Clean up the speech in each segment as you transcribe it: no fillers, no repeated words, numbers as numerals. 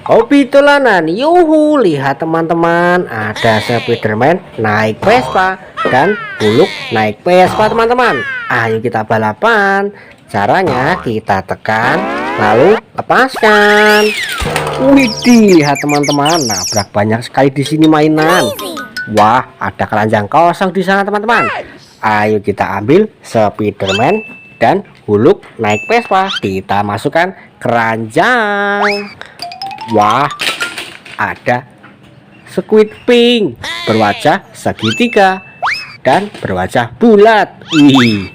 Hobi dolanan, yuhu, lihat teman-teman, ada Spiderman naik Vespa dan Buluk naik Vespa teman-teman. Ayo kita balapan. Caranya kita tekan lalu lepaskan. Widih, lihat teman-teman, nabrak banyak sekali di sini mainan. Wah, ada keranjang kosong di sana teman-teman. Ayo kita ambil Spiderman dan Buluk naik Vespa, kita masukkan keranjang. Wah, ada Squid Pink berwajah segitiga dan berwajah bulat. Wih,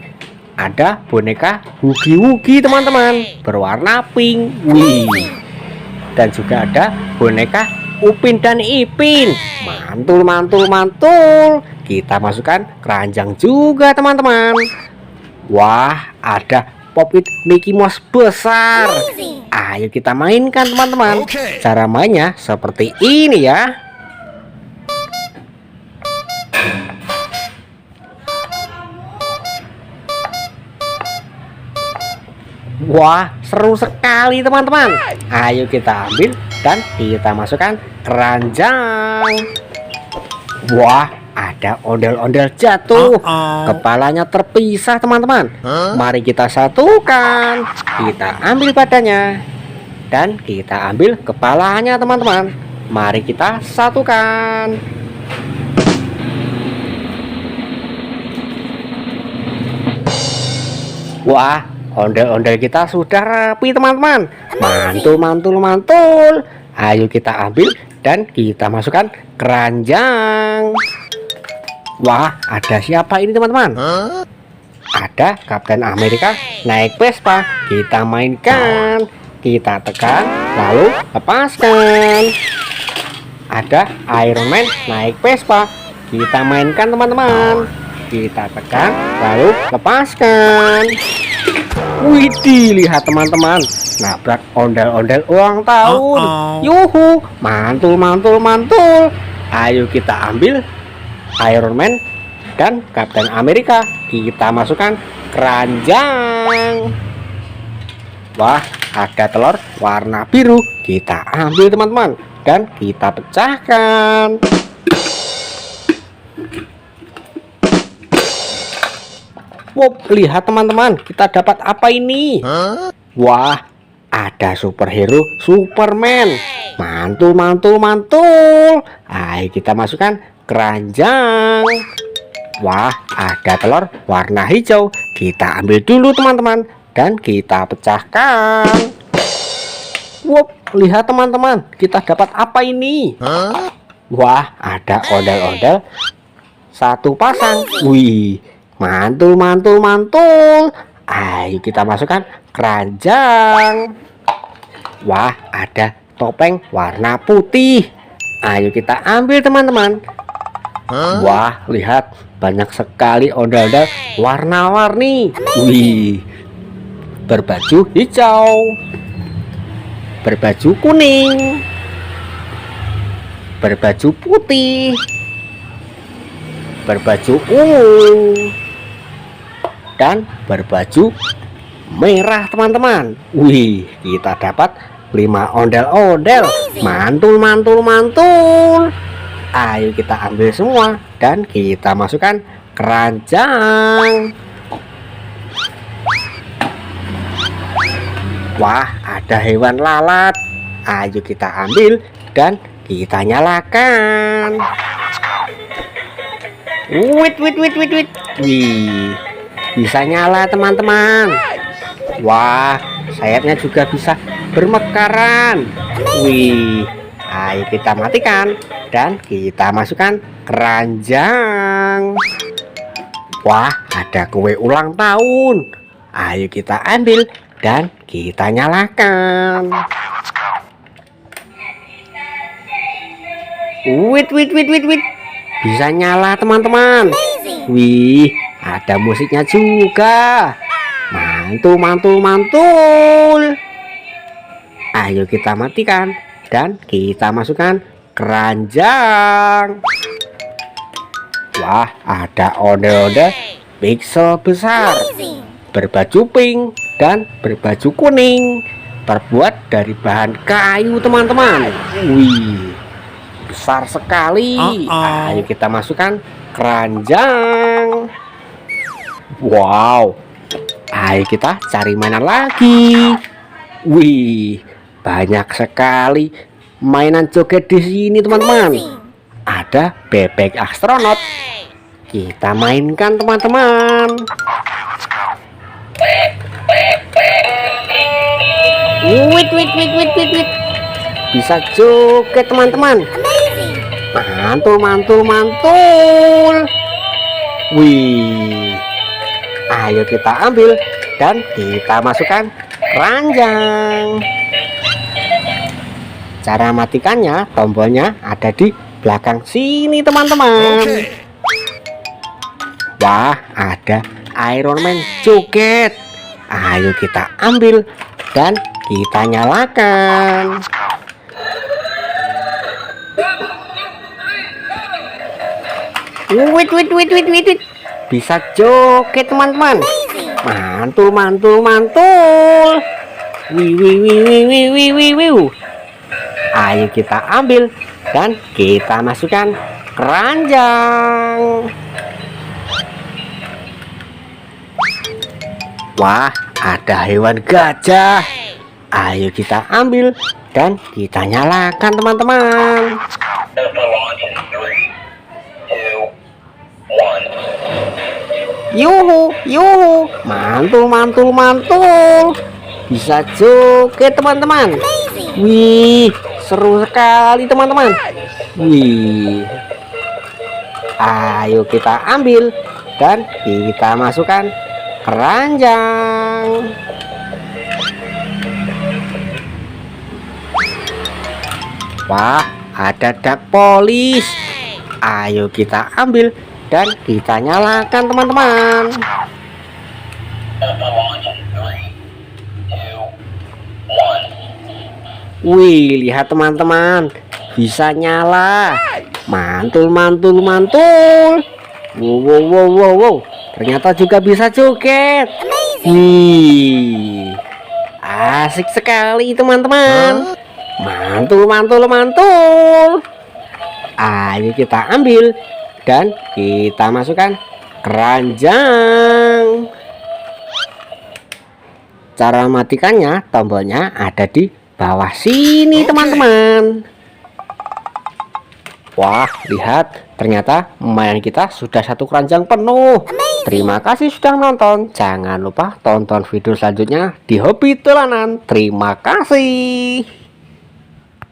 ada boneka Hugi Wugi teman-teman berwarna pink. Wih, dan juga ada boneka Upin dan Ipin. Mantul, mantul, mantul. Kita masukkan keranjang juga teman-teman. Wah, ada Pop-it Mickey Mouse besar. Ayo kita mainkan teman-teman. Cara mainnya seperti ini ya. Wah, seru sekali teman-teman. Ayo kita ambil dan kita masukkan keranjang. Wah, ada ondel-ondel jatuh. Kepalanya terpisah teman-teman. Mari kita satukan. Kita ambil badannya dan kita ambil kepalanya teman-teman. Mari kita satukan. Wah, ondel-ondel kita sudah rapi teman-teman. Mantul, mantul, mantul. Ayo kita ambil dan kita masukkan keranjang. Wah, ada siapa ini teman-teman? Ada Kapten Amerika naik Vespa. Kita mainkan. Kita tekan lalu lepaskan. Ada Iron Man naik Vespa. Kita mainkan teman-teman. Kita tekan lalu lepaskan. Widih, lihat teman-teman, nabrak ondel-ondel ulang tahun. Yuhu, mantul, mantul, mantul. Ayo kita ambil Iron Man dan Kapten Amerika, kita masukkan keranjang. Wah, ada telur warna biru. Kita ambil teman-teman dan kita pecahkan. Wow, lihat teman-teman, kita dapat apa ini? Wah, ada superhero Superman. Mantul, mantul, mantul. Ayo kita masukkan keranjang. Wah, ada telur warna hijau. Kita ambil dulu teman-teman dan kita pecahkan. Wow, lihat teman-teman, kita dapat apa ini? Wah, ada ondel-ondel satu pasang. Wih, mantul, mantul, mantul. Ayo kita masukkan keranjang. Wah, ada topeng warna putih. Ayo kita ambil teman-teman. Wah, lihat banyak sekali ondel-ondel warna-warni. Wih, berbaju hijau, berbaju kuning, berbaju putih, berbaju ungu, dan berbaju merah teman-teman. Wih, kita dapat 5 ondel-ondel. Mantul, mantul, mantul. Ayo kita ambil semua dan kita masukkan keranjang. Wah, ada hewan lalat. Ayo kita ambil dan kita nyalakan. Wait. Wih, bisa nyala teman-teman. Wah, sayapnya juga bisa bermekaran. Wih, ayo kita matikan dan kita masukkan keranjang. Wah, ada kue ulang tahun. Ayo kita ambil dan kita nyalakan. Wait. Bisa nyala teman-teman. Wih, ada musiknya juga. Mantul, mantul, mantul. Ayo kita matikan dan kita masukkan keranjang. Wah, ada ondel-ondel pixel besar berbaju pink dan berbaju kuning. terbuat dari bahan kayu teman-teman. Wih, besar sekali. Ayo kita masukkan keranjang. Wow, ayo kita cari mainan lagi. Wih, banyak sekali mainan joget di sini teman-teman. Ada bebek astronot. Kita mainkan teman-teman. Wait. Bisa joget teman-teman. Mantul. Wih, ayo kita ambil dan kita masukkan keranjang. Cara matikannya, tombolnya ada di belakang sini teman-teman. Wah, ada Iron Man joget. Ayo kita ambil dan kita nyalakan. Wait. Bisa joget teman-teman. Mantul. Wih. Ayo kita ambil dan kita masukkan keranjang. Wah, ada hewan gajah. Ayo kita ambil dan kita nyalakan teman-teman. Yuhu. Mantul. Bisa joget teman-teman. Wih, seru sekali teman-teman. Wih, ayo kita ambil dan kita masukkan keranjang. Wah, ada dak polis. Ayo kita ambil dan kita nyalakan teman-teman. Wih, lihat teman-teman, bisa nyala. Mantul. Wow. Ternyata juga bisa joget. Wih, asik sekali teman-teman. Mantul. Ayo kita ambil dan kita masukkan keranjang. Cara matikannya, tombolnya ada di bawah sini teman-teman. Wah, lihat, ternyata mainan kita sudah satu keranjang penuh. Terima kasih sudah menonton. Jangan lupa tonton video selanjutnya di Hobi Dolanan. Terima kasih.